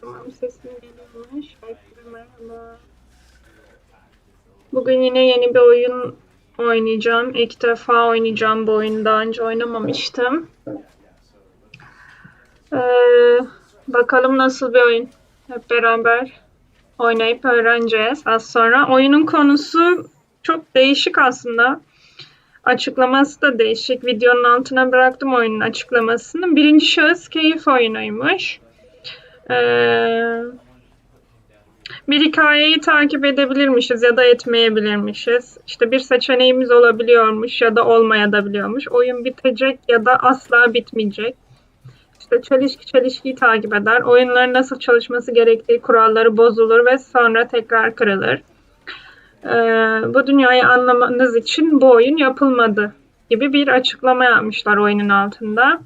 Tamam, sesim geliyormuş. Herkese merhaba. Bugün yine yeni bir oyun oynayacağım. İlk defa oynayacağım bu oyunu. Daha önce oynamamıştım. Bakalım nasıl bir oyun. Hep beraber oynayıp öğreneceğiz az sonra. Oyunun konusu çok değişik aslında. Açıklaması da değişik. Videonun altına bıraktım oyunun açıklamasını. Birinci şahıs keyif oyunuymuş. Bir hikayeyi takip edebilirmişiz ya da etmeyebilirmişiz. İşte bir seçeneğimiz olabiliyormuş ya da olmayabiliyormuş. Oyun bitecek ya da asla bitmeyecek. İşte çelişkiyi takip eder. Oyunların nasıl çalışması gerektiği, kuralları bozulur ve sonra tekrar kırılır. Bu dünyayı anlamanız için bu oyun yapılmadı gibi bir açıklama yapmışlar oyunun altında.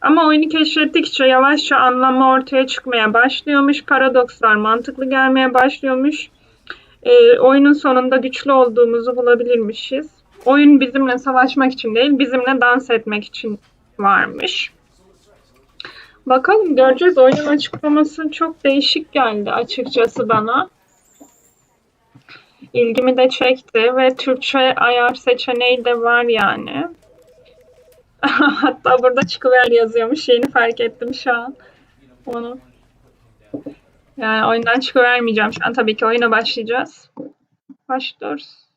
Ama oyunu keşfettikçe yavaşça anlamı ortaya çıkmaya başlıyormuş, paradokslar mantıklı gelmeye başlıyormuş. Oyunun sonunda güçlü olduğumuzu bulabilirmişiz. Oyun bizimle savaşmak için değil, bizimle dans etmek için varmış. Bakalım göreceğiz. Oyunun açıklaması çok değişik geldi açıkçası bana. İlgimi de çekti ve Türkçe ayar seçeneği de var yani. Hatta burada çıkıver yazıyormuş. Yeni fark ettim şu an onu. Yani oyundan çıkıvermeyeceğim şu an. Tabii ki oyuna başlayacağız. Başlıyoruz.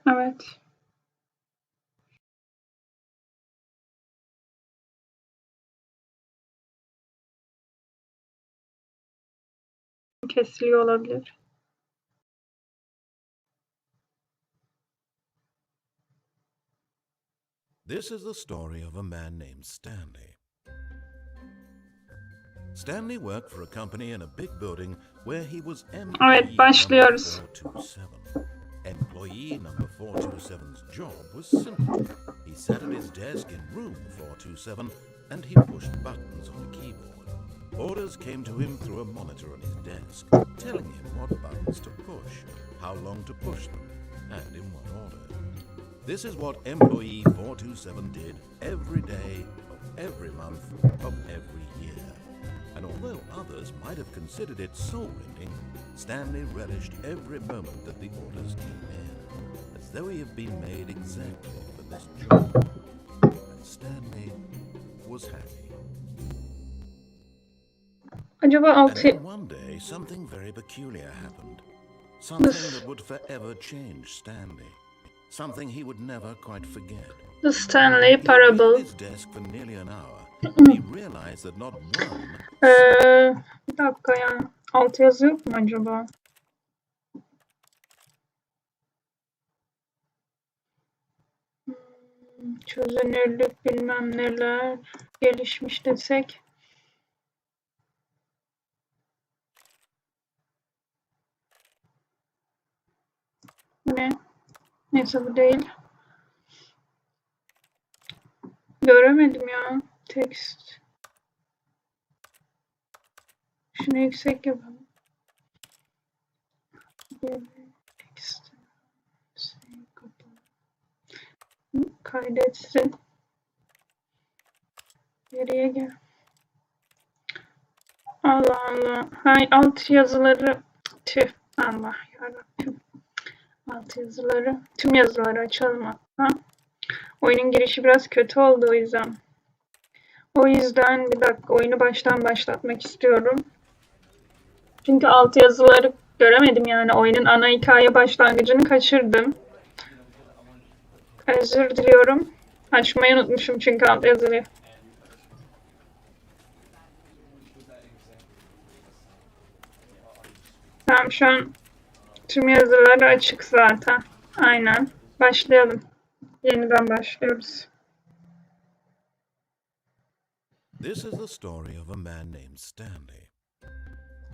Evet. Kesiliyor olabilir. This is the story of a man named Stanley. Stanley worked for a company in a big building where he was Evet, başlıyoruz. Employee number 427's job was simple. He sat at his desk in room 427 and he pushed buttons on a keyboard. Orders came to him through a monitor on his desk, telling him what buttons to push, how long to push them, and in what order. This is what employee 427 did every day of every month of every year. And although others might have considered it soul-rending, Stanley relished every moment that the orders came in, as though he had been made exactly for this job. And Stanley was happy. Acaba And then one day, something very peculiar happened. Something that would forever change Stanley. Something he would never quite forget. The Stanley Parable. He was at his desk for nearly an hour. He realized that not one... Bir dakika ya. Alt yazı yok mu acaba? Çözünürlük bilmem neler gelişmiş desek. Ne? Neyse bu değil. Göremedim ya. Text. Şunu yüksek yapalım. Text. Kaydetsin. Geriye gel. Allah Allah. Hay alt yazıları. Tüh. Allah yarabbim. Alt yazıları. Tüm yazıları açalım hatta. Oyunun girişi biraz kötü oldu o yüzden. O yüzden bir dakika oyunu baştan başlatmak istiyorum. Çünkü alt yazıları göremedim yani oyunun ana hikaye başlangıcını kaçırdım. Özür diliyorum. Açmayı unutmuşum çünkü alt yazıyı. Tamam şu an tüm yazıları açık zaten. Aynen. Başlayalım. Yeniden başlıyoruz. This is the story of a man named Stanley.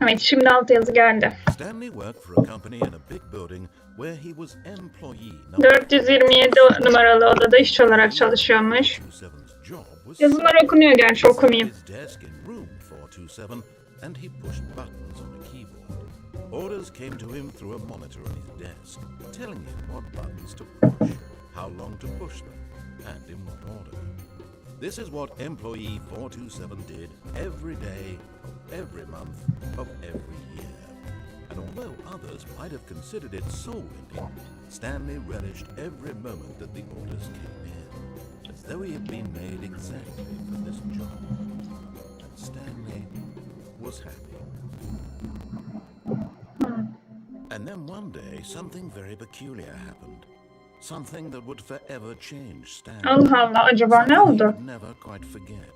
Evet, şimdi altyazı geldi. Stanley worked for a company in a big building where he was employee number 427 numaralı odada işçi olarak çalışıyormuş. 427's job was Yazılar okunuyor, gerçi okumayayım. his desk in room 427 and he pushed buttons on a keyboard. Orders came to him through a monitor on his desk, telling him what buttons to push, how long to push them, and in what order. This is what employee 427 did every day of every month of every year. And although others might have considered it soul-winning, Stanley relished every moment that the orders came in, as though he had been made exactly for this job. And Stanley was happy. And then one day, something very peculiar happened. Something that would forever change Stanley. Allah Allah, acaba ne Something he oldu? would never quite forget.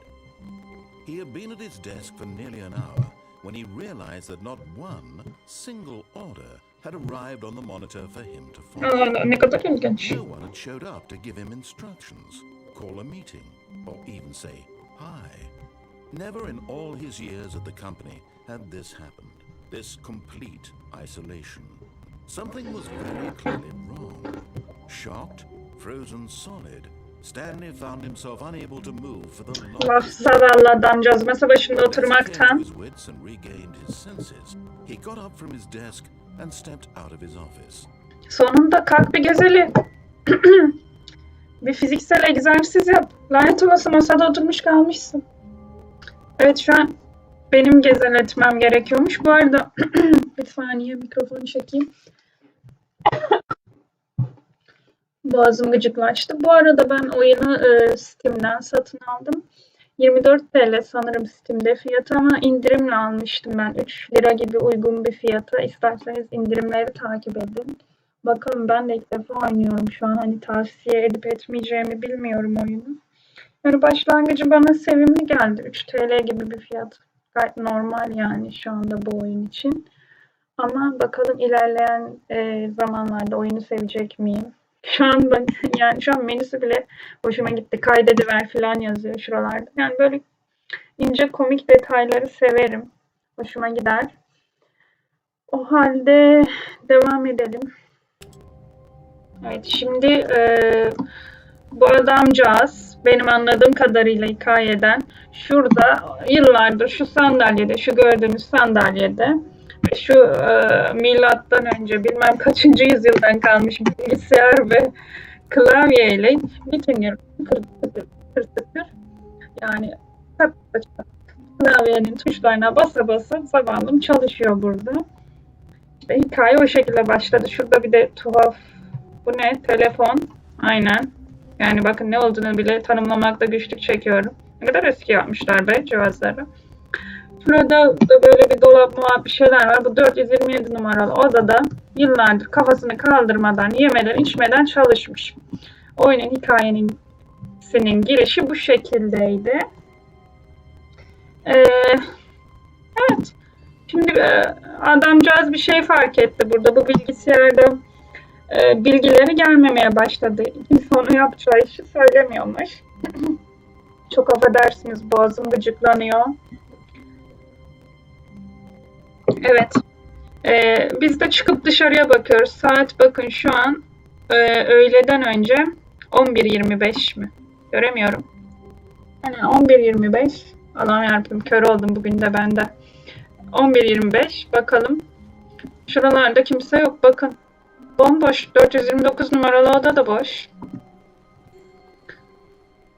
He had been at his desk for nearly an hour when he realized that not one single order had arrived on the monitor for him to follow. Allah Allah, ne kadar ilginç. No one had showed up to give him instructions, call a meeting, or even say hi. Never in all his years at the company had this happened. This complete isolation. Something was very clearly wrong. Shocked, frozen solid, Stanley found himself unable to move for the Laf longest. zavallı adamcağız masa başında As he came to oturmaktan. his wits and regained his senses, he got up from his desk and stepped out of his office. Sonunda kalk bir gezelim. Bir fiziksel egzersiz yap. Lanet olası masada oturmuş kalmışsın. Evet, şu an benim gezeletmem gerekiyormuş. Bu arada bir saniye mikrofonu çekeyim. Boğazım gıcıklaştı. Bu arada ben oyunu Steam'den satın aldım. 24 TL sanırım Steam'de fiyatı ama indirimle almıştım ben. 3 lira gibi uygun bir fiyata. İsterseniz indirimleri takip edin. Bakalım, ben de ilk defa oynuyorum şu an. Hani tavsiye edip etmeyeceğimi bilmiyorum oyunu. Yani başlangıcı bana sevimli geldi. 3 TL gibi bir fiyat. Gayet normal yani şu anda bu oyun için. Ama bakalım ilerleyen zamanlarda oyunu sevecek miyim? Şu an ben, yani şu an menüsü bile hoşuma gitti. Kaydediver falan yazıyor şuralarda. Yani böyle ince komik detayları severim. Hoşuma gider. O halde devam edelim. Evet, şimdi bu adamcağız benim anladığım kadarıyla hikayeden şurada yıllardır şu sandalyede, şu gördüğünüz sandalyede ve şu milattan önce bilmem kaçıncı yüzyıldan kalmış bilgisayar ve klavyeyle bütün gün kır yani klavyenin tuşlarına basa basa zavallım çalışıyor burada. İşte hikaye o şekilde başladı. Şurada bir de tuhaf, bu ne? Telefon. Aynen. Yani bakın ne olduğunu bile tanımlamakta güçlük çekiyorum. Ne kadar eski yapmışlar be cihazları. Şurada da böyle bir dolap bir şeyler var. Bu 427 numaralı odada yıllardır kafasını kaldırmadan, yemeden, içmeden çalışmış. Oyunun hikayenin girişi bu şekildeydi. Evet. Şimdi adamcağız bir şey fark etti burada. Bu bilgisayarda bilgileri gelmemeye başladı. Kimse onu yapacağı işi söylemiyormuş. Çok affedersiniz, boğazım gıcıklanıyor. Evet. Biz de çıkıp dışarıya bakıyoruz. Saat bakın şu an öğleden önce 11.25 mi? Göremiyorum. Yani 11.25. Allah'ım yarabbim, kör oldum bugün de ben de. 11.25 bakalım. Şuralarda kimse yok bakın. Bomboş. 429 numaralı oda da boş.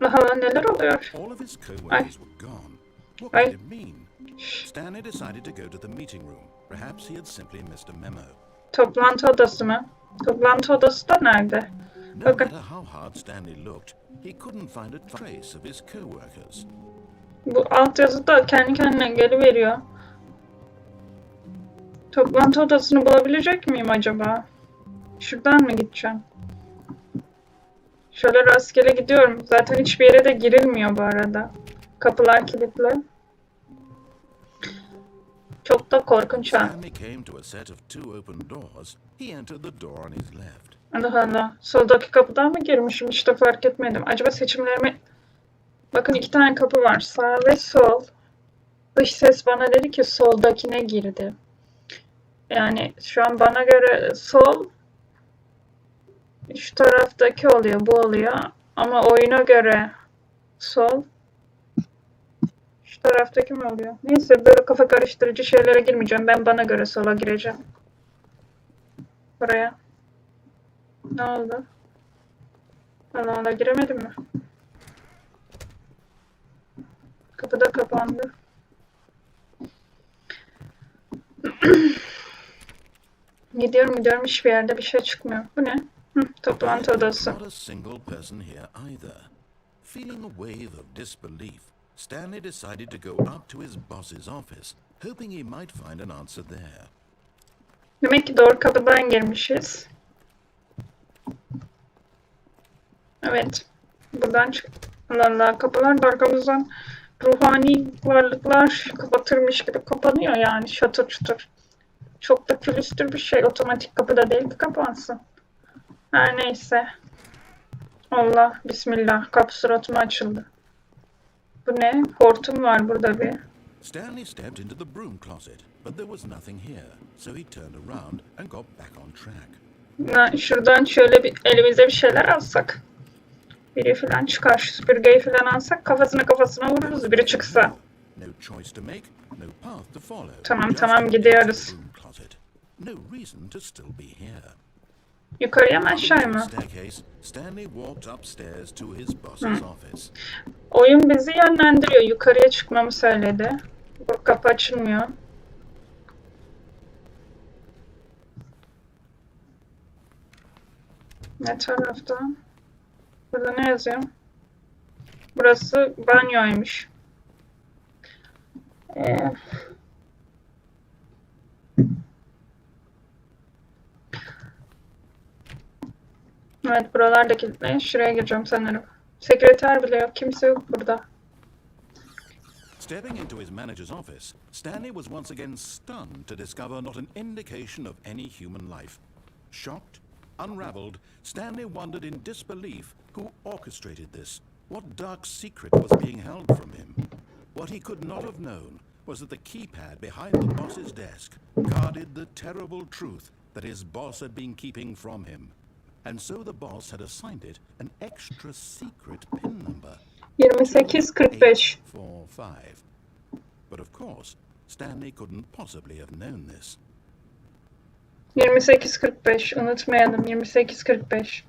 Allah neler oluyor? All of his co-workers were gone. What could it mean? Stanley decided to go to the meeting room. Perhaps he had simply missed a memo. Toplantı odası mı? Toplantı odası da nerede? No Bakın. matter how hard Stanley looked, he couldn't find a trace of his co-workers. Bu altyazı da kendi kendine geliveriyor. Toplantı odasını bulabilecek miyim acaba? Şuradan mı gideceğim? Şöyle rastgele gidiyorum. Zaten hiçbir yere de girilmiyor bu arada. Kapılar kilitli. Çok da korkunç ha. Stanley came to a set of two open doors. He entered the door on his left. Allah Allah. Soldaki kapıdan mı girmişim? Hiç de fark etmedim. Acaba seçimlerimi Bakın 2 tane kapı var. Sağ ve sol. Dış ses bana dedi ki soldakine girdi. Yani şu an bana göre sol şu taraftaki oluyor, bu oluyor. Ama oyuna göre sol şu taraftaki mi oluyor? Neyse böyle kafa karıştırıcı şeylere girmeyeceğim. Ben bana göre sola gireceğim. Buraya. Ne oldu? Allah Allah giremedim mi? Kapı da kapandı. Gidiyorum hiçbir yerde bir şey çıkmıyor. Bu ne? Toplantı odası. Not a single person here either. Feeling a wave of disbelief, Stanley decided to go up to his boss's office, hoping he might find an answer there. Demek ki doğru kapıdan girmişiz. Evet. Buradan çık. Allah Allah, kapılar da arkamızdan ruhani varlıklar kapatırmış gibi kapanıyor yani şatır çatır. Çok da külüstür bir şey. Otomatik kapıda değil ki kapansın. Her neyse. Allah bismillah. Kapı suratıma açıldı. Bu ne? Hortum var burada bir. Stanley stepped into the broom closet, but there was nothing here, so he turned around and got back on track. Şuradan şöyle bir elimize bir şeyler alsak. Biri falan çıkar. Şu süpürgeyi falan alsak kafasına vururuz biri çıksa. No choice to make, no path to follow. Tamam gidiyoruz. No reason to still be here. Yukarıya mı aşağı mı? Stanley walked upstairs to his boss's office. Oyun bizi yönlendiriyor. Yukarıya çıkmamı söyledi. Bu kapı açılmıyor. Ne tarafta? Burada ne yazıyor? Burası banyoymuş. Evet buralar da kilitli. Şuraya gireceğim sanırım. Sekreter bile yok. Kimse yok burada. Stepping into his manager's office, Stanley was once again stunned to discover not an indication of any human life. Shocked, unraveled, Stanley wondered in disbelief who orchestrated this. What dark secret was being held from him? What he could not have known was that the keypad behind the boss's desk guarded the terrible truth that his boss had been keeping from him. And so the boss had assigned it an extra secret pin number. 2845. 45. But of course, Stanley couldn't possibly have known this. 2845. Unutmayalım. 2845.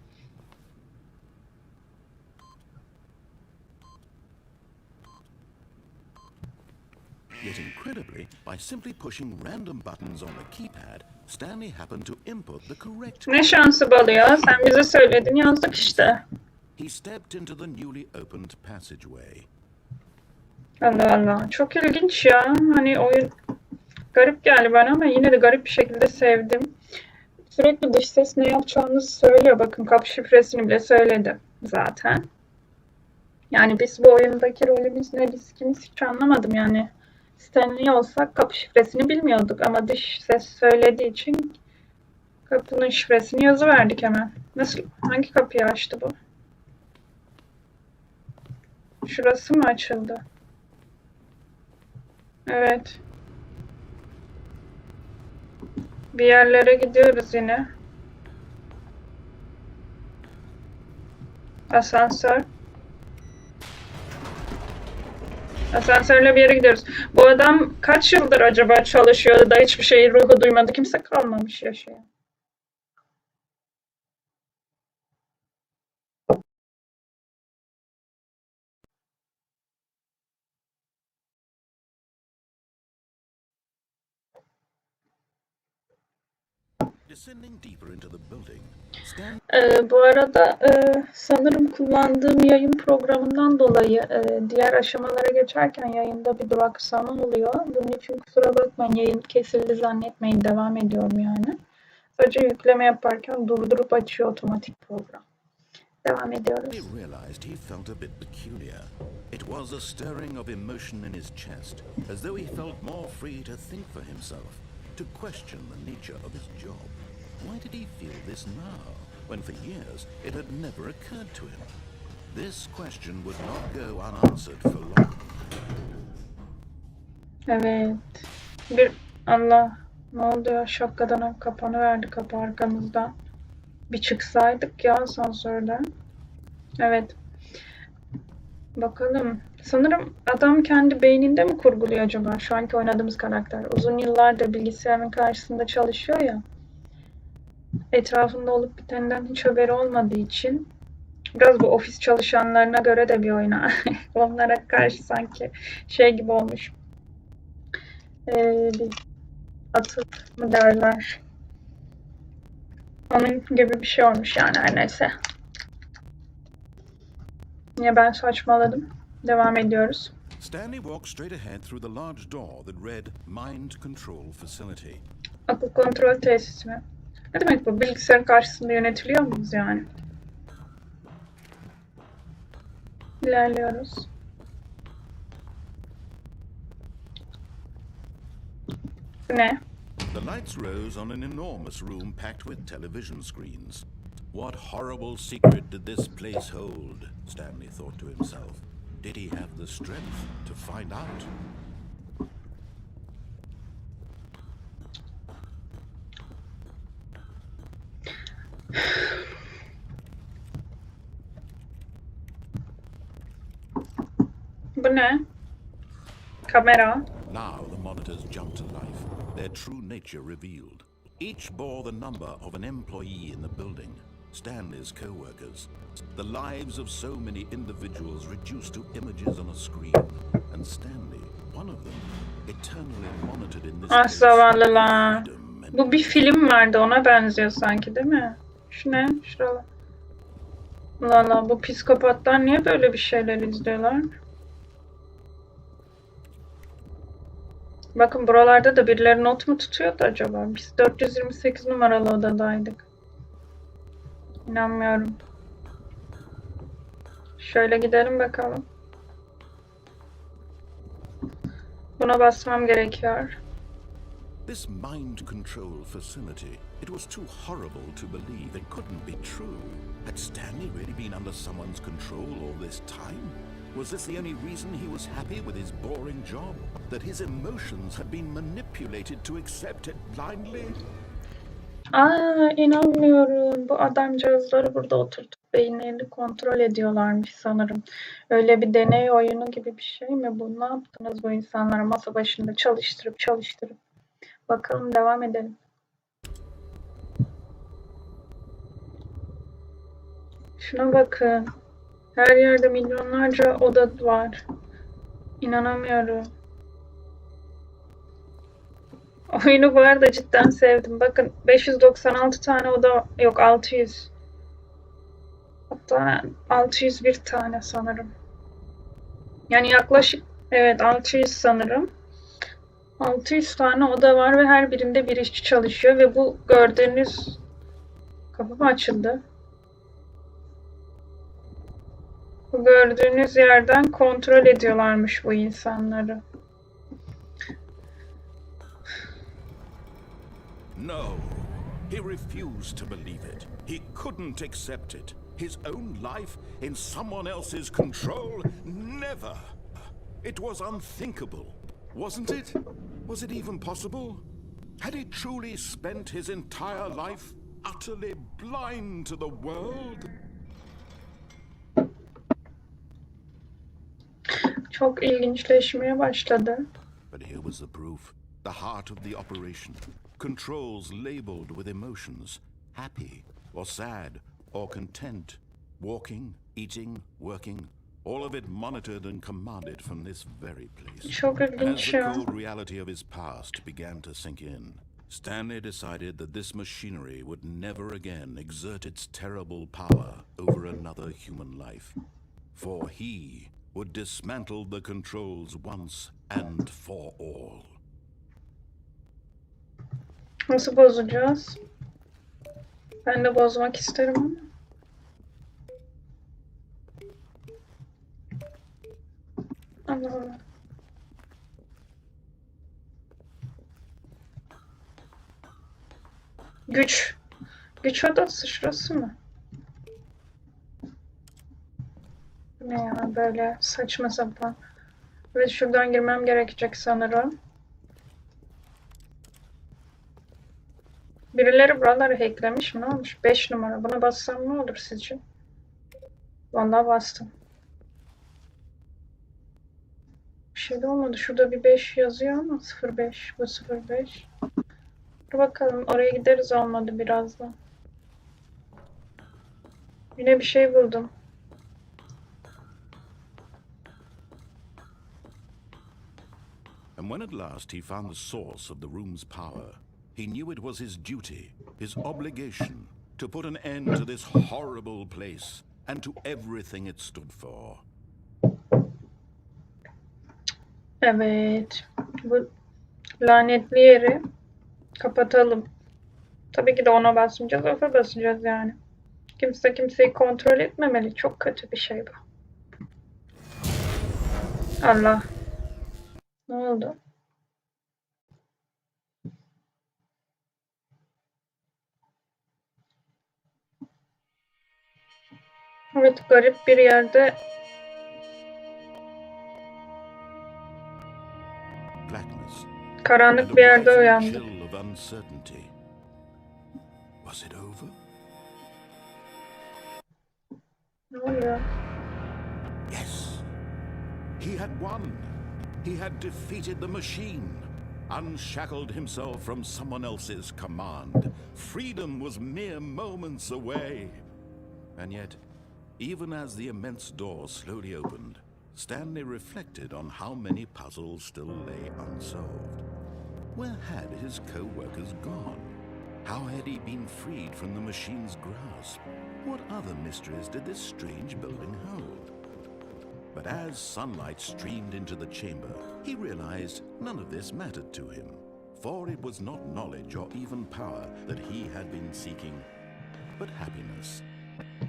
Yet incredibly, by simply pushing random buttons on the keypad, Stanley happened to input the correct. Ne şansı bal ya? Sen bize söyledin, yazdık işte. He stepped into the newly opened passageway. Allah Allah. Çok ilginç ya. Hani oyun garip geldi bana ama yine de garip bir şekilde sevdim. Sürekli dış ses ne yapacağımızı söylüyor. Bakın kapı şifresini bile söyledi zaten. Yani biz bu oyundaki rolümüz ne, biz kimiz hiç anlamadım yani. Stanley olsak kapı şifresini bilmiyorduk ama dış ses söylediği için kapının şifresini yazıverdik hemen. Nasıl? Hangi kapıyı açtı bu? Şurası mı açıldı? Evet. Bir yerlere gidiyoruz yine. Asansör. Asansörle bir yere gidiyoruz. Bu adam kaç yıldır acaba çalışıyordu da hiçbir şeyi ruhu duymadı. Kimse kalmamış yaşayan. Descending deeper into the building, Bu arada sanırım kullandığım yayın programından dolayı diğer aşamalara geçerken yayında bir duraksama oluyor. Bunun için kusura bakmayın, yayın kesildi zannetmeyin, devam ediyorum yani. Sadece yükleme yaparken durdurup açıyor otomatik program. Devam ediyoruz. he realized he felt a bit peculiar. It was a stirring of emotion in his chest, as though he felt more free to think for himself, to question the nature of his job. Why did he feel this now, when for years it had never occurred to him? This question would not go unanswered for long. Evet. Allah, ne oldu ya? Şapkadan kapanıverdi kapı arkamızda. Bir çıksaydık ya asansörden. Evet. Bakalım. Sanırım adam kendi beyninde mi kurguluyor acaba? Şu anki oynadığımız karakter. Uzun yıllardır bilgisayarın karşısında çalışıyor ya. Etrafında olup bitenden hiç haberi olmadığı için biraz bu ofis çalışanlarına göre de bir oyuna. Onlara karşı sanki şey gibi olmuş. Bir atıp mı derler. Onun gibi bir şey olmuş yani her neyse. Niye ben saçmaladım? Devam ediyoruz. Stanley walked straight ahead through the large door that read Mind Control Facility. Akıl kontrol tesisi mi? Ne demek bu? Bilgisayarın karşısında yönetiliyor muyuz yani? İlerliyoruz. Bu ne? The lights rose on an enormous room packed with television screens. What horrible secret did this place hold? Stanley thought to himself. Did he have the strength to find out? Bu ne? Kamera. Now the monitors jumped to life, their true nature revealed. Each bore the number of an employee in the building, Stanley's co-workers. The lives of so many individuals reduced to images on a screen, and Stanley, one of them, eternally monitored in this Ah place. zavallılar. Bu bir film vardı, ona benziyor sanki değil mi? Şu ne? Şurada. Allah Allah, bu psikopatlar niye böyle bir şeyler izliyorlar? Bakın buralarda da birileri not mu tutuyordu acaba? Biz 428 numaralı odadaydık. İnanmıyorum. Şöyle gidelim bakalım. Buna basmam gerekiyor. This mind control facility, it was too horrible to believe. It couldn't be true. Had Stanley really been under someone's control all this time? Was this the only reason he was happy with his boring job? That his emotions had been manipulated to accept it blindly? İnanmıyorum. Bu adamcağızları burada oturtup beyinlerini kontrol ediyorlarmış sanırım. Öyle bir deney oyunu gibi bir şey mi bu? Ne yaptınız bu insanlara masa başında çalıştırıp. Bakalım, devam edelim. Şuna bakın. Her yerde milyonlarca oda var. İnanamıyorum. Oyunu bu arada cidden sevdim. Bakın 596 tane oda, yok 600. Hatta 601 tane sanırım. Yani yaklaşık, evet 600 sanırım. 600 tane oda var ve her birinde bir işçi çalışıyor ve bu gördüğünüz kapı mı açıldı? Bu gördüğünüz yerden kontrol ediyorlarmış bu insanları. No, he refused to believe it. He couldn't accept it. His own life in someone else's control? Never. It was unthinkable, wasn't it? Was it even possible? Had he truly spent his entire life utterly blind to the world? Çok ilginçleşmeye başladı. But here was the proof. The heart of the operation. Controls labeled with emotions. Happy or sad or content. Walking, eating, working. All of it monitored and commanded from this very place. Çok As ilginç the ya. cold reality of his past began to sink in, Stanley decided that this machinery would never again exert its terrible power over another human life. For he would dismantle the controls once and for all. Nasıl bozacağız? Ben de bozmak isterim ama. Allah Allah. Güç odası şurası mı? Ne ya böyle saçma sapan. Ve şuradan girmem gerekecek sanırım. Birileri buraları hacklemiş mi? Ne olmuş? 5 numara. Buna bassam ne olur sizce? Vallahi bastım. Bir şey de olmadı. Şurada bir 5 yazıyor ama 05. Bu 05. Dur bakalım. Oraya gideriz olmadı birazdan. Yine bir şey buldum. And when at last he found the source of the room's power, he knew it was his duty, his obligation, to put an end to this horrible place and to everything it stood for. Evet. Bu lanetli yeri kapatalım. Tabii ki de ona basmayacağız. Ofa basacağız yani. Kimse kimseyi kontrol etmemeli. Çok kötü bir şey bu. Allah. Ne oldu? Evet, garip bir yerde Blackness. karanlık bir yerde uyandı. Was it over? Ne oluyor? Yes. He had won. He had defeated the machine, unshackled himself from someone else's command. Freedom was mere moments away. And yet, even as the immense door slowly opened, Stanley reflected on how many puzzles still lay unsolved. Where had his co-workers gone? How had he been freed from the machine's grasp? What other mysteries did this strange building hold? But as sunlight streamed into the chamber, he realized none of this mattered to him, for it was not knowledge or even power that he had been seeking, but happiness.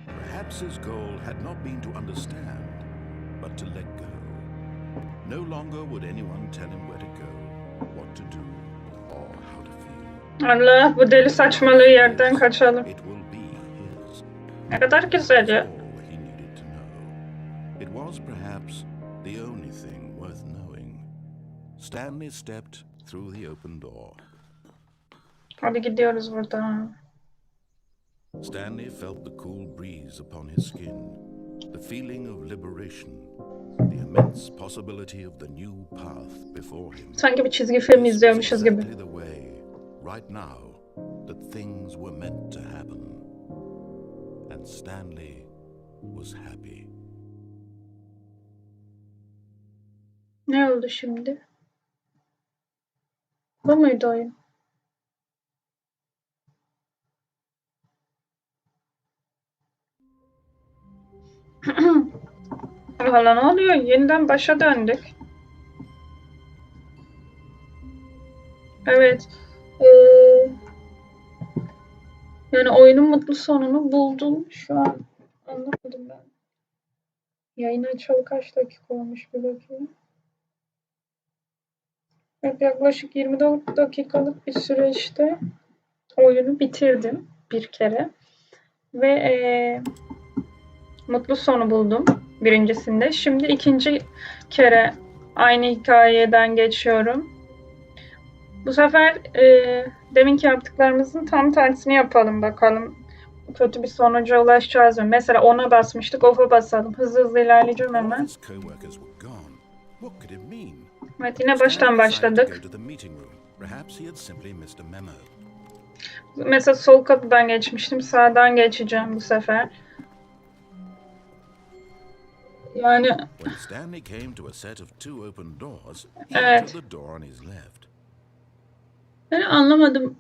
Perhaps his goal had not been to understand, but to let go. No longer would anyone tell him where to go, what to do, or how to feel. Allah, bu deli saçmalığı yerden kaçalım. It will be his. Ne kadar güzel ya. All he needed to know. It was perhaps the only thing worth knowing. Stanley stepped through the open door. Hadi gidiyoruz buradan. Stanley felt the cool breeze upon his skin, the feeling of liberation, the immense possibility of the new path before him. Sanki bir çizgi film izliyormuşuz gibi. Exactly the way, right now, that things were meant to happen. And Stanley was happy. Ne oldu şimdi? Bu muydu oyun? Valla ne oluyor? Yeniden başa döndük. Evet. Yani oyunun mutlu sonunu buldum. Şu an anlamadım ben. Yayın açalı kaç dakika olmuş bir bakayım. Evet, yaklaşık 24 dakikalık bir süreçte oyunu bitirdim bir kere. Ve mutlu sonu buldum birincisinde. Şimdi ikinci kere aynı hikayeden geçiyorum. Bu sefer deminki yaptıklarımızın tam tersini yapalım bakalım. Kötü bir sonuca ulaşacağız mı? Mesela ona basmıştık, off'a basalım. Hızlı hızlı ilerleyeceğim hemen. Evet, yine baştan başladık. Mesela sol kapıdan geçmiştim, sağdan geçeceğim bu sefer. Yani evet. Yani anlamadım.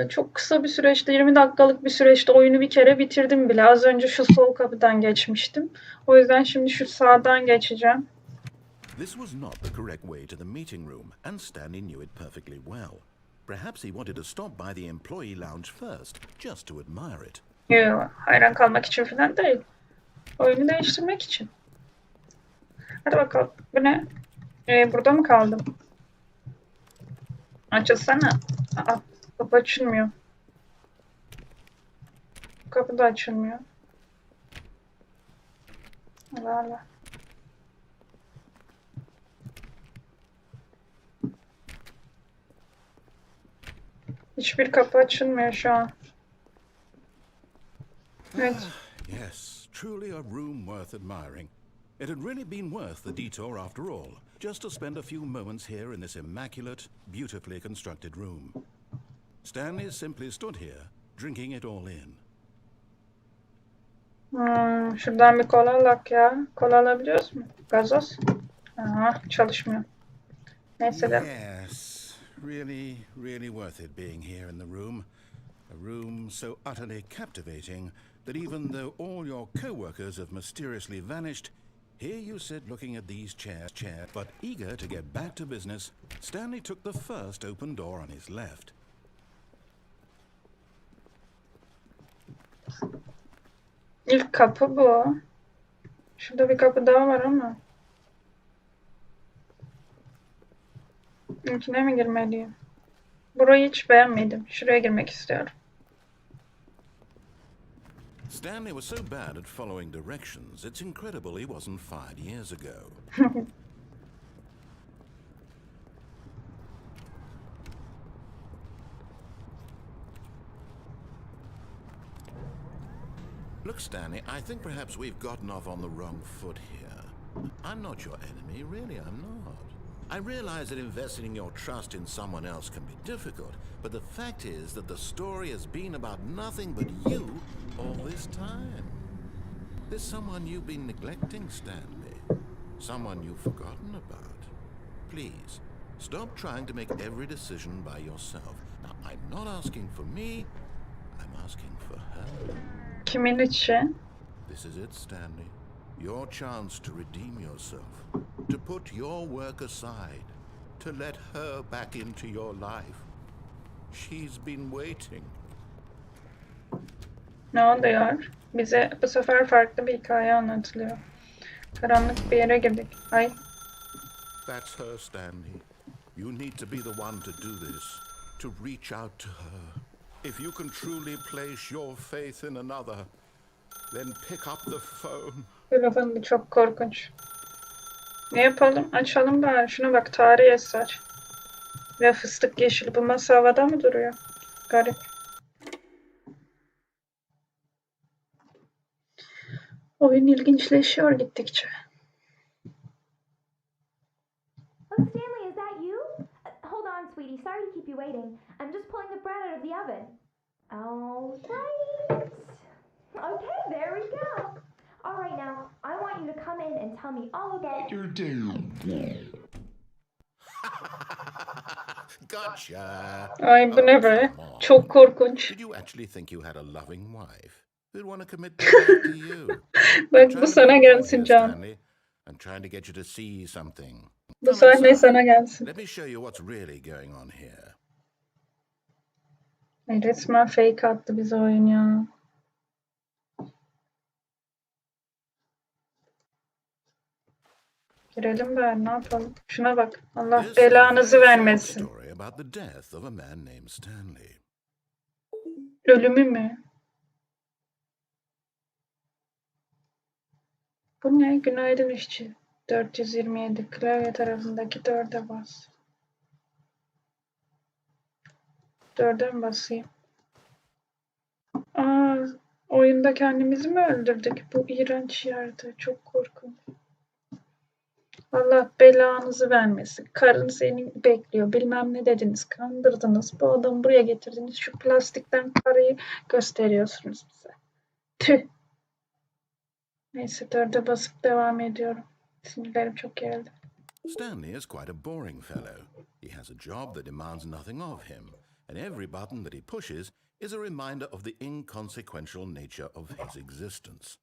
Çok kısa bir süreçte, 20 dakikalık bir süreçte oyunu bir kere bitirdim bile. Az önce şu sol kapıdan geçmiştim. O yüzden şimdi şu sağdan geçeceğim. This was not the correct way to the meeting room, and Stanley knew it perfectly well. Perhaps he wanted to stop by the employee lounge first, just to admire it. Yok, hayran kalmak için falan değil. Oyunu değiştirmek için. Hadi bakalım. Bu ne? Burada mı kaldım? Açılsana. Aa, kapı açılmıyor. Kapı da açılmıyor. Valla. Hiçbir kapı açılmıyor şu an. Evet. Yes, truly a room worth admiring. It had really been worth the detour after all, just to spend a few moments here in this immaculate, beautifully constructed room. Stanley simply stood here, drinking it all in. Şuradan bir kola alak ya. Kola alabiliyoruz mu? Gazoz. Aha, çalışmıyor. Neyse de. Yes, really, really worth it being here in the room. A room so utterly captivating that even though all your co-workers have mysteriously vanished, here you sit looking at these chairs, but eager to get back to business, Stanley took the first open door on his left. İlk kapı bu. Şurada bir kapı daha var ama. İlkine mi girmeliyim? Burayı hiç beğenmedim. Şuraya girmek istiyorum. Stanley was so bad at following directions, it's incredible he wasn't fired years ago. Look, Stanley, I think perhaps we've gotten off on the wrong foot here. I'm not your enemy, really, I'm not. I realize that investing your trust in someone else can be difficult, but the fact is that the story has been about nothing but you all this time. There's someone you've been neglecting, Stanley. Someone you've forgotten about. Please, stop trying to make every decision by yourself. Now, I'm not asking for me, I'm asking for her. Kimin için? This is it, Stanley. Your chance to redeem yourself. To put your work aside. To let her back into your life. She's been waiting. Ne oluyor? Bize bu sefer farklı bir hikaye anlatılıyor. Karanlık bir yere girdik. Ay. That's her, Stanley. You need to be the one to do this. To reach out to her. If you can truly place your faith in another, then pick up the phone. Telefonu çok korkunç. Ne yapalım? Açalım bari. Şuna bak, tarihi eser. Ve fıstık yeşili. Bu masa havada mı duruyor? Garip. Oyun ilginçleşiyor gittikçe. Oh, Stanley, is that you? Hold on, sweetie. Sorry to keep you waiting. I'm just pulling the bread out of the oven. All right. Okay, there we go. All right, now, I want you to come in and tell me all about your day. Gotcha. Ay bu ne be? Çok korkunç. Did you actually think you had a loving wife who'd want to commit their life to you? Bak bu sana gelsin Can. Stanley. I'm trying to get you to see something. Bu sahne sana gelsin. Let me show you what's really going on here. Ay, resmen fake attı bize oyun ya. Girelim bari, ne yapalım? Şuna bak. Allah This is a belanızı very sad vermesin. story about the death of a man named Stanley. Ölümü mü? Bu ne? Günaydın işçi. 427. Klavye tarafındaki 4'e bas. 4'e mi basayım? Aa, oyunda kendimizi mi öldürdük? Bu iğrenç yerde. Çok korkunç. Allah belanızı vermesin. Karın seni bekliyor. Bilmem ne dediniz. Kandırdınız. Bu adamı buraya getirdiniz. Şu plastikten karıyı gösteriyorsunuz bize. Tüh. Neyse 4'e basıp devam ediyorum. Sinirlerim çok gerildi. Stanley is quite a boring fellow. He has a job that demands nothing of him, and every button that he pushes is a reminder of the inconsequential nature of his existence.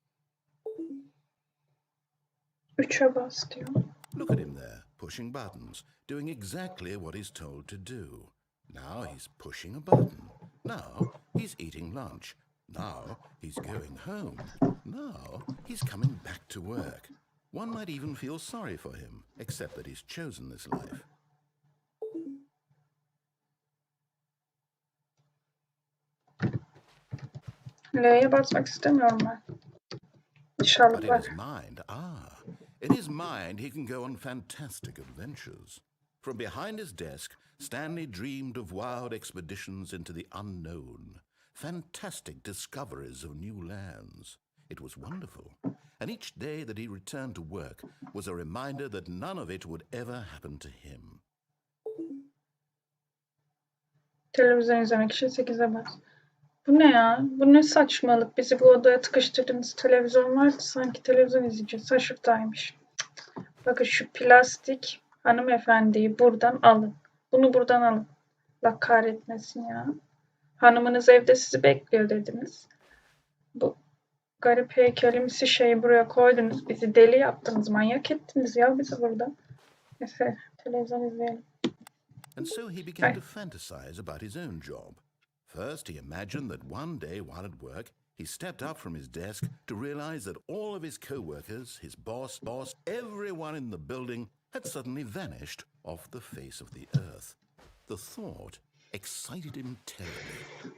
3'e bas diyor. Look at him there, pushing buttons, doing exactly what he's told to do. Now he's pushing a button. Now he's eating lunch. Now he's going home. Now he's coming back to work. One might even feel sorry for him, except that he's chosen this life. L'ye basmak istemiyorum ben. İnşallah But in var. his mind, in his mind he can go on fantastic adventures. From behind his desk, Stanley dreamed of wild expeditions into the unknown, fantastic discoveries of new lands. It was wonderful, and each day that he returned to work was a reminder that none of it would ever happen to him. Televizyon izlemek için 8'e bas. Bu ne ya? Bu ne saçmalık? Bizi bu odaya tıkıştırdığınız televizyon vardı. Sanki televizyon izleyeceğiz. Ha şuradaymış. Bakın şu plastik hanımefendiyi buradan alın. Bunu buradan alın. Allah kahretmesin ya. Hanımınız evde sizi bekliyor dediniz. Bu garip heykelimsi şeyi buraya koydunuz. Bizi deli yaptınız. Manyak ettiniz ya bizi burada. Neyse televizyon izleyelim. And so he began to fantasize about his own job. First, he imagined that one day while at work, he stepped up from his desk to realize that all of his co-workers, his boss, everyone in the building had suddenly vanished off the face of the earth. The thought excited him terribly.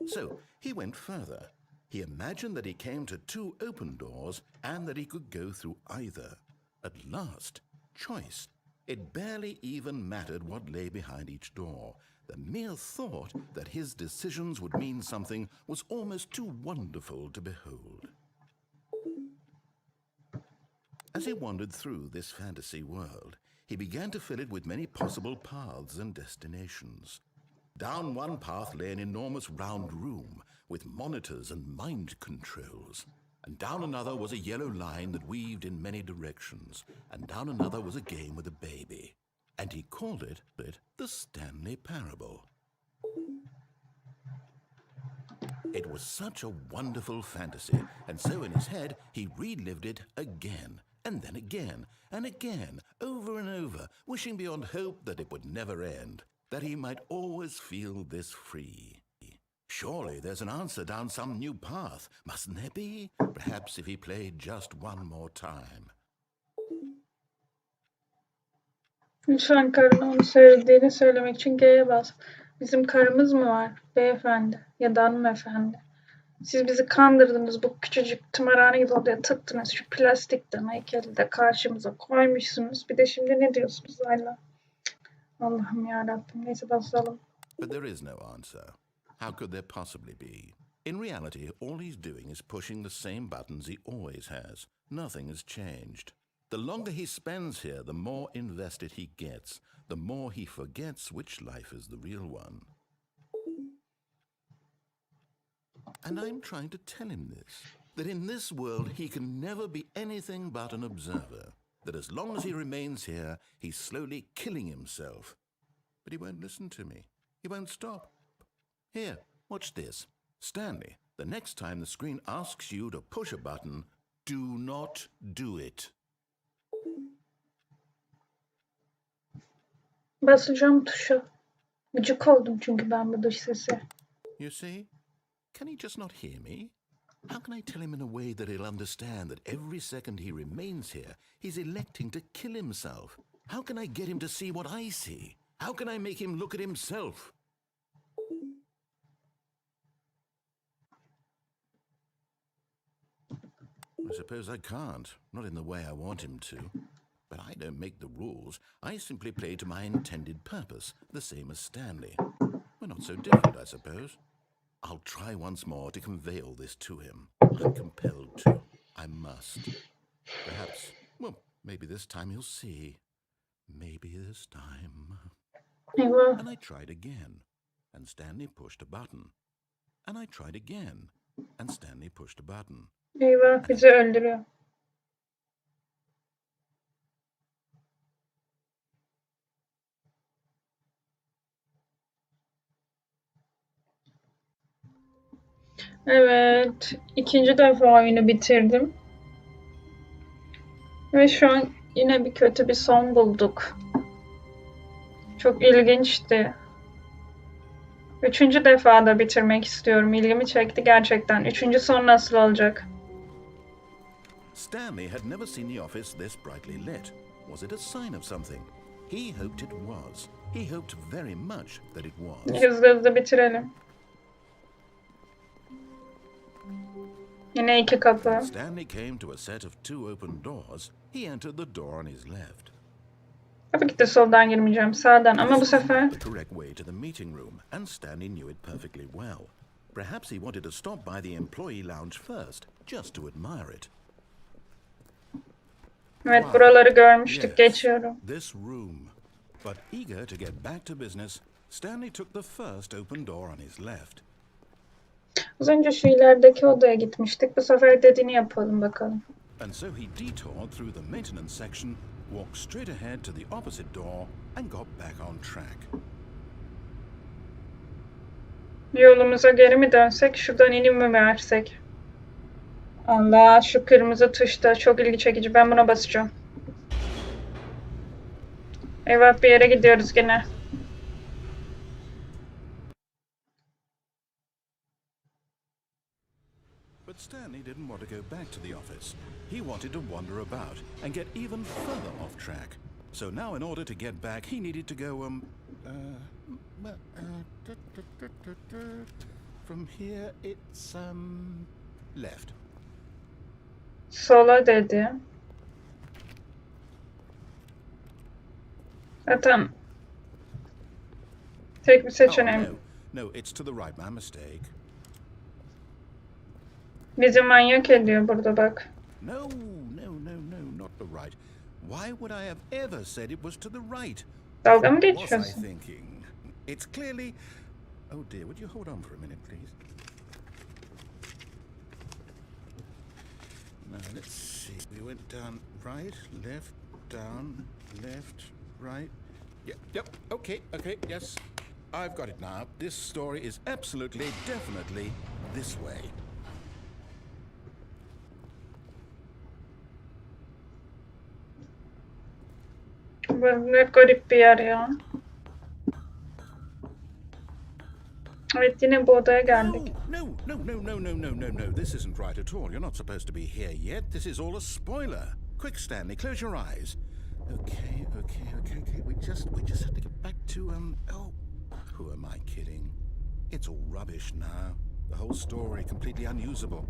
So he went further. He imagined that he came to 2 open doors and that he could go through either. At last, choice. It barely even mattered what lay behind each door. The mere thought that his decisions would mean something was almost too wonderful to behold. As he wandered through this fantasy world, he began to fill it with many possible paths and destinations. Down one path lay an enormous round room with monitors and mind controls. And down another was a yellow line that weaved in many directions. And down another was a game with a baby. And he called it the Stanley Parable. It was such a wonderful fantasy, and so in his head he relived it again, and then again, and again, over and over, wishing beyond hope that it would never end, that he might always feel this free. Surely there's an answer down some new path, mustn't there be? Perhaps if he played just one more time. Lütfen karına onu söylediğini söylemek için G'ye bas. Bizim karımız mı var beyefendi ya da hanımefendi? Siz bizi kandırdınız, bu küçücük tımarhane gibi odaya tıktınız. Şu plastikten heykeli de karşımıza koymuşsunuz. Bir de şimdi ne diyorsunuz hala? Allah'ım yarabbim. Neyse basalım. But there is no answer. How could there possibly be? In reality, all he's doing is pushing the same buttons he always has. Nothing has changed. The longer he spends here, the more invested he gets, the more he forgets which life is the real one. And I'm trying to tell him this, that in this world he can never be anything but an observer, that as long as he remains here, he's slowly killing himself. But he won't listen to me. He won't stop. Here, watch this. Stanley, the next time the screen asks you to push a button, do not do it. Basacağım tuşa. Gıcık oldum çünkü ben bu dış sesi. You see? Can he just not hear me? How can I tell him in a way that he'll understand that every second he remains here, he's electing to kill himself? How can I get him to see what I see? How can I make him look at himself? I suppose I can't, not in the way I want him to. But I don't make the rules. I simply play to my intended purpose, the same as Stanley. We're not so different, I suppose. I'll try once more to convey all this to him. I'm compelled to. I must. Perhaps, well, maybe this time he'll see. Maybe this time. Eyvah. And I tried again, and Stanley pushed a button. And I tried again, and Stanley pushed a button. Eyvah bizi öldürüyor. Evet, ikinci defa oyunu bitirdim. Ve şu an yine bir kötü bir son bulduk. Çok ilginçti. Üçüncü defa da bitirmek istiyorum. İlgimi çekti gerçekten. Üçüncü son nasıl olacak? Stanley had never seen the office this brightly lit. Was it a sign of something? He hoped it was. He hoped very much that it was. Hızlı hızlı bitirelim. Yine iki kapı. When Stanley came to a set of two open doors, he entered the door on his left. Tabii ki de soldan girmeyeceğim, sağdan ama bu This was sefer not the correct way to the meeting room, and Stanley knew it perfectly well. Perhaps he wanted to stop by the employee lounge first, just to admire it. evet buraları görmüştük, geçiyorum. This room. But eager to get back to business, Stanley took the first open door on his left. Az önce şu ilerideki odaya gitmiştik. Bu sefer dediğini yapalım bakalım. And so he detoured through the maintenance section, walked straight ahead to the opposite door, and got back on track. Yolumuza geri mi dönsek, şuradan inim mi versek? Allah, şu kırmızı tuşta çok ilgi çekici. Ben buna basacağım. Eyvah, bir yere gidiyoruz gene. But Stanley didn't want to go back to the office. He wanted to wander about and get even further off track. So now in order to get back, he needed to go, from here it's, left. Sola dedi. Zaten tek bir seçeneğim. No, it's to the right, my mistake. Bizi manyak ediyor burada bak. No, not the right. Why would I have ever said it was to the right? Dalga mı What was I geçiyorsun? thinking? It's clearly... Oh dear, would you hold on for a minute, please? Now, let's see. We went down right, left, down, left, right. Yep, okay, yes. I've got it now. This story is absolutely, definitely this way. Bu ne garip bir yer ya. Evet, yine bu odaya geldik. No. This isn't right at all. You're not supposed to be here yet. This is all a spoiler. Quick, Stanley, close your eyes. Okay. We just have to get back to, oh, who am I kidding? It's all rubbish now. The whole story completely unusable.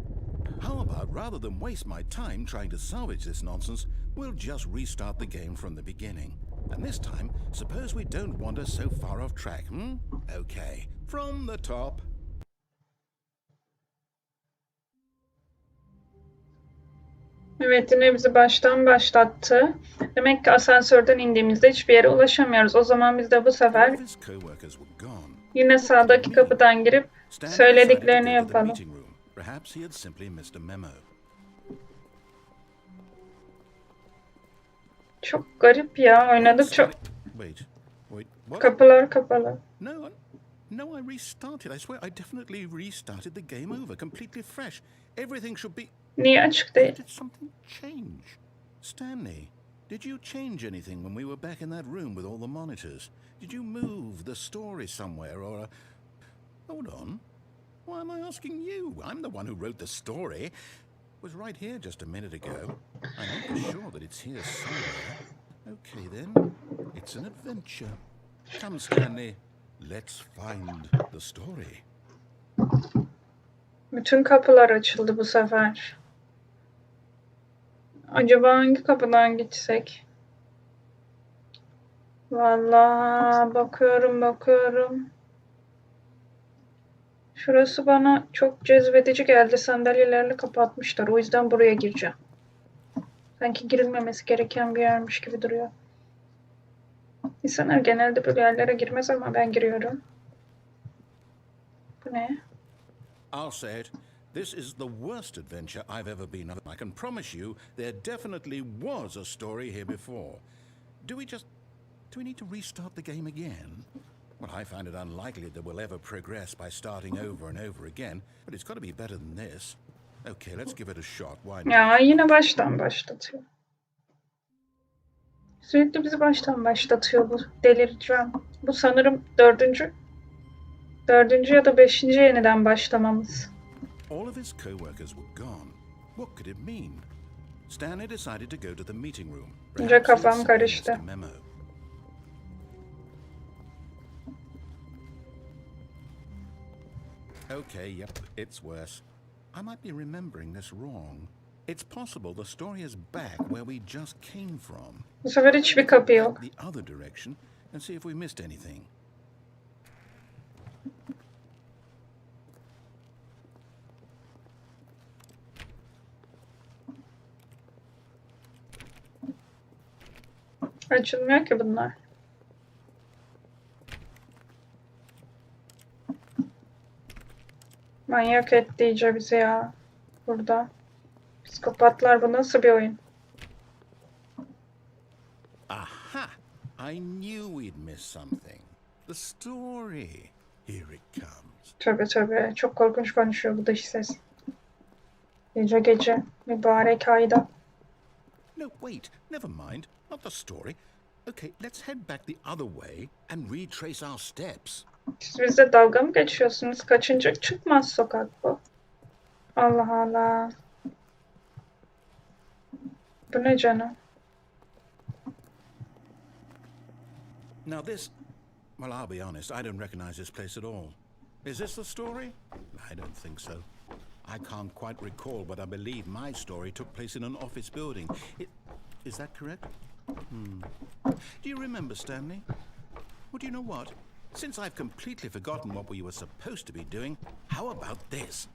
How about, rather than waste my time trying to salvage this nonsense, we'll just restart the game from the beginning. And this time, suppose we don't wander so far off track, Okay, from the top. Evet, yine bizi baştan başlattı. Demek ki asansörden indiğimizde hiçbir yere ulaşamıyoruz. O zaman biz de bu sefer yine sağdaki kapıdan girip söylediklerini yapalım. Çok garip ya, oynadık çok. Kapılar kapalı. No, I restarted. I swear I definitely restarted the game over, completely fresh. Everything should be... Niye açık değil? Did something change? Stanley, did you change anything when we were back in that room with all the monitors? Did you move the story somewhere or... Hold on. Why am I asking you? I'm the one who wrote the story. It was right here just a minute ago. I'm not sure that it's here somewhere. Okay then, it's an adventure. Come, Stanley. Let's find the story. Bütün kapılar açıldı bu sefer. Acaba hangi kapıdan gitsek? Vallahi bakıyorum. Şurası bana çok cezbedici geldi. Sandalyelerini kapatmışlar. O yüzden buraya gireceğim. Sanki girilmemesi gereken bir yermiş gibi duruyor. İnsanlar genelde böyle yerlere girmez ama ben giriyorum. Bu ne? I'll say it. This is the worst adventure I've ever been on. I can promise you there definitely was a story here before. Do we need to restart the game again? Well, I find it unlikely that we'll ever progress by starting over and over again, but it's got to be better than this. Okay, let's give it a shot. Why not? Ya yine baştan başlatıyor. Sürekli bizi baştan başlatıyor bu. Delireceğim. Bu sanırım dördüncü ya da beşinci yeniden başlamamız. All of his co-workers were gone. What could it mean? Stanley decided to go to the meeting room. Önce kafam karıştı. Okay, yep, it's worse. I might be remembering this wrong. It's possible the story is back where we just came from. Bu sefer hiçbir kapı yok. The other direction and see if we missed anything. Açılmıyor ki bunlar. Manyak etti iyice bizi ya. Burada. Psikopatlar, bu nasıl bir oyun? Aha! I knew we'd miss something. The story. Here it comes. Tövbe tövbe. Çok korkunç konuşuyor bu dış ses. Gece gece. Mübarek ayda. No, wait. Never mind. Not the story. Okay, let's head back the other way and retrace our steps. Siz bizle dalga mı geçiyorsunuz? Kaçıncı çıkmaz sokak bu? Allah Allah. Bu ne canım? Now this... Well, I'll be honest, I don't recognize this place at all. Is this the story? I don't think so. I can't quite recall, but I believe my story took place in an office building. Is that correct? Do you remember, Stanley? Well, do you know what? Since I've completely forgotten what we were supposed to be doing, how about this?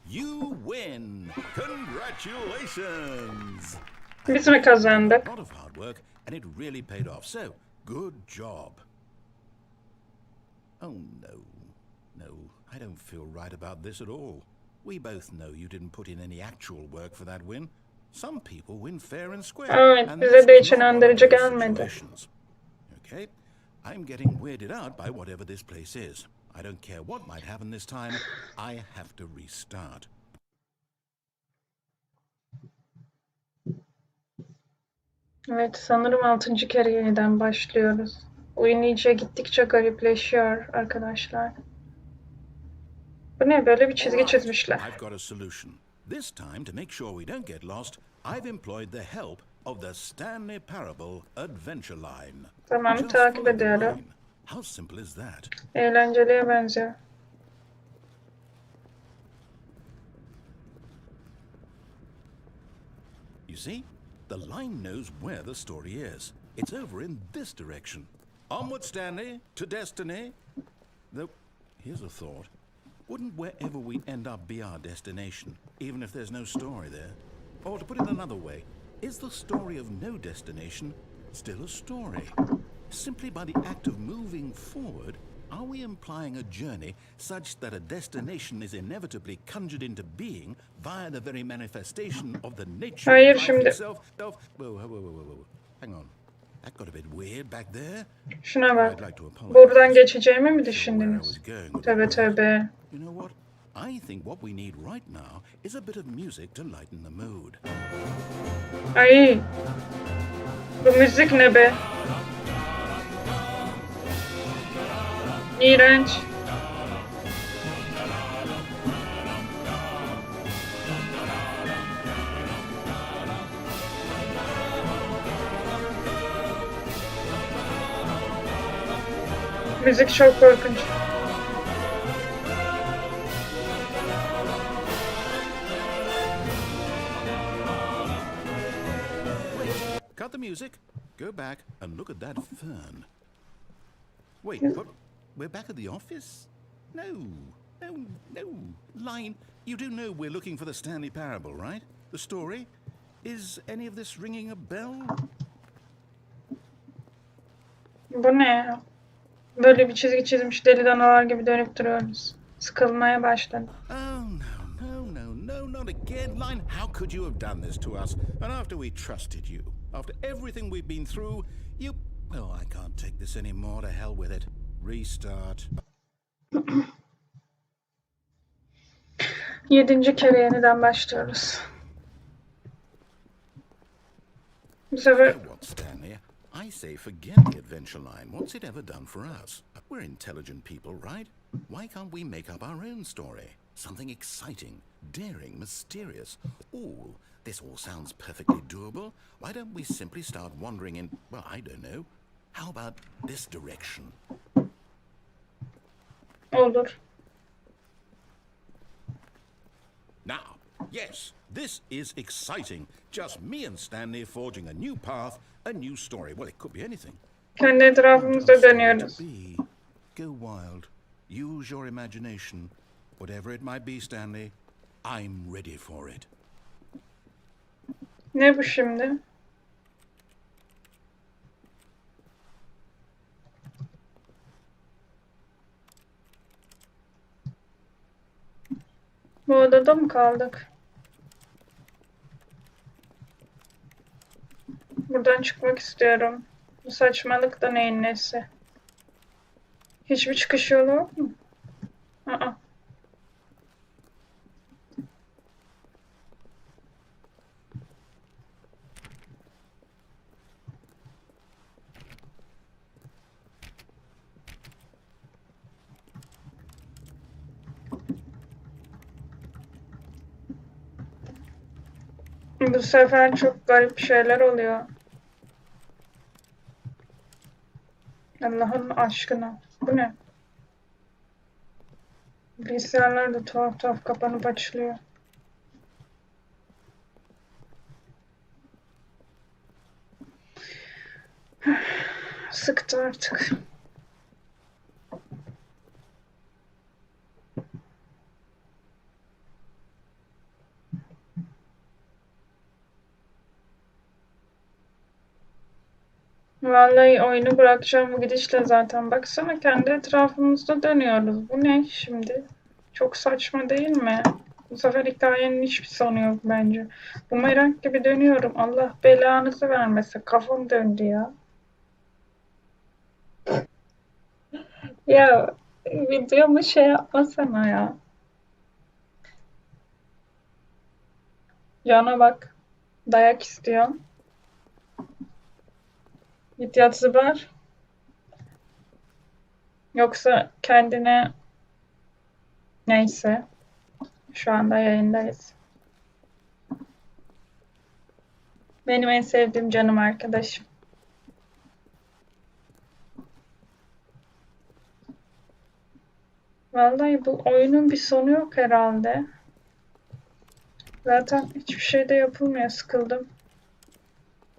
You win! Congratulations! Biz mi kazandık? A lot of hard work, and it really paid off. So, good job. Oh, no. No, I don't feel right about this at all. We both know you didn't put in any actual work for that win. Some people win fair and square. Evet, and bize de this hiç was not one of inandırıcı those gelmedi. situations. Okay, I'm getting weirded out by whatever this place is. I don't care what might happen this time. I have to restart. Evet, sanırım 6. kere yeniden başlıyoruz. Oyun iyice gittikçe garipleşiyor arkadaşlar. Bu ne? Böyle bir çizgi Alright, çizmişler. I've got a solution. This time, to make sure we don't get lost, I've employed the help of the Stanley Parable Adventure Line. Tamam, Just takip follow the ediyorum. line. How simple is that? Eğlenceliye benziyor. You see, the line knows where the story is. It's over in this direction. Onward, Stanley, to destiny. Though, here's a thought. Wouldn't wherever we end up be our destination, even if there's no story there? Or to put it another way, is the story of no destination still a story? Simply by the act of moving forward, are we implying a journey such that a destination is inevitably conjured into being via the very manifestation of the nature Hayır, of life şimdi- itself? Whoa. Hang on. That got a bit weird back there. Şuna bak. I'd like to apologize. Buradan geçeceğimi mi For where I was düşündünüz? going with Tövbe that. tövbe. You know what? I think what we need right now is a bit of music to lighten the mood. Ay. Bu müzik ne be? İğrenç. Müzik çok korkunç. Cut the music, go back and look at that fern. Wait, what? We're back at the office? No. Line, you do know we're looking for the Stanley Parable, right? The story? Is any of this ringing a bell? Bu ne ya? Böyle bir çizgi çizmiş deli danalar gibi dönüp duruyoruz. Sıkılmaya başladım. Oh, no, not again. Line, how could you have done this to us? And after we trusted you, after everything we've been through, you... Oh, I can't take this anymore. To hell with it. Restart. 7. kere yeniden başlıyoruz. Bu sefer What, Stanley? I say forget the adventure line. What's it ever done for us? We're intelligent people, right? Why can't we make up our own story? Something exciting, daring, mysterious. Ooh, this all sounds perfectly doable. Why don't we simply start wandering in, well, I don't know. How about this direction? olur. Now, yes, this is exciting. Just me and Stanley forging a new path, a new story. Well, it could be anything. Kendi Want a etrafımızda story to dönüyoruz. be? Go wild. Use your imagination. Whatever it might be, Stanley, I'm ready for it. Ne bu şimdi? Bu odada mı kaldık? Buradan çıkmak istiyorum. Bu saçmalık da neyin nesi? Hiçbir çıkış yolu yok mu? Aa. Bu sefer çok garip şeyler oluyor. Allah'ın aşkına. Bu ne? Bilgisayarlar da tuhaf tuhaf kapanıp açılıyor. Sıktı artık. Vallahi oyunu bırakacağım bu gidişle zaten. Baksana kendi etrafımızda dönüyoruz. Bu ne şimdi? Çok saçma değil mi? Bu sefer hikayenin hiçbir sonu yok bence. Bumerang gibi dönüyorum. Allah belanızı vermesin. Kafam döndü ya. Ya videomu şey yapmasana ya. Cana bak. Dayak istiyor. Git yat zıbar. Yoksa kendine neyse. Şu anda yayındayız. Benim en sevdiğim canım arkadaşım. Vallahi bu oyunun bir sonu yok herhalde. Zaten hiçbir şey de yapılmıyor. Sıkıldım.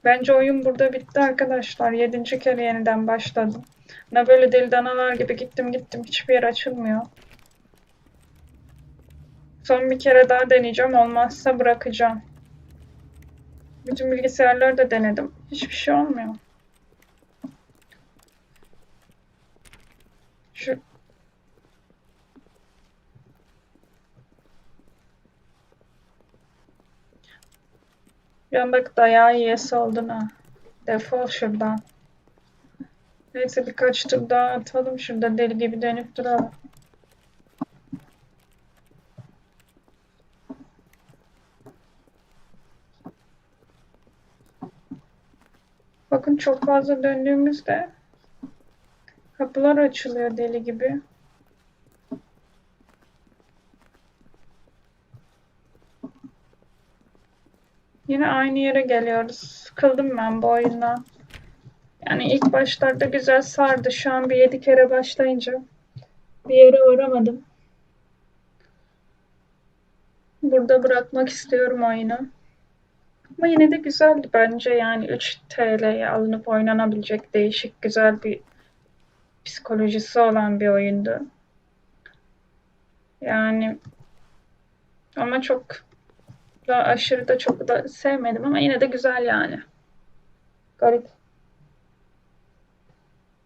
Bence oyun burada bitti arkadaşlar. 7. kere yeniden başladım. Ne böyle deli danalar gibi gittim. Hiçbir yer açılmıyor. Son bir kere daha deneyeceğim. Olmazsa bırakacağım. Bütün bilgisayarları da denedim. Hiçbir şey olmuyor. Şu yanındaki dayağı yiyesi oldun ha. Defol şuradan. Neyse birkaç tur daha atalım. Şurada deli gibi dönüp duralım. Bakın çok fazla döndüğümüzde kapılar açılıyor deli gibi. Yine aynı yere geliyoruz. Sıkıldım ben bu oyundan. Yani ilk başlarda güzel sardı. Şu an bir 7 kere başlayınca bir yere varamadım. Burada bırakmak istiyorum oyunu. Ama yine de güzeldi bence. Yani 3 TL'ye alınıp oynanabilecek değişik güzel bir psikolojisi olan bir oyundu. Yani ama çok da aşırı da çok da sevmedim ama yine de güzel yani. Garip.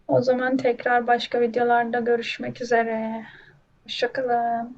O zaman tekrar başka videolarda görüşmek üzere. Hoşça kalın.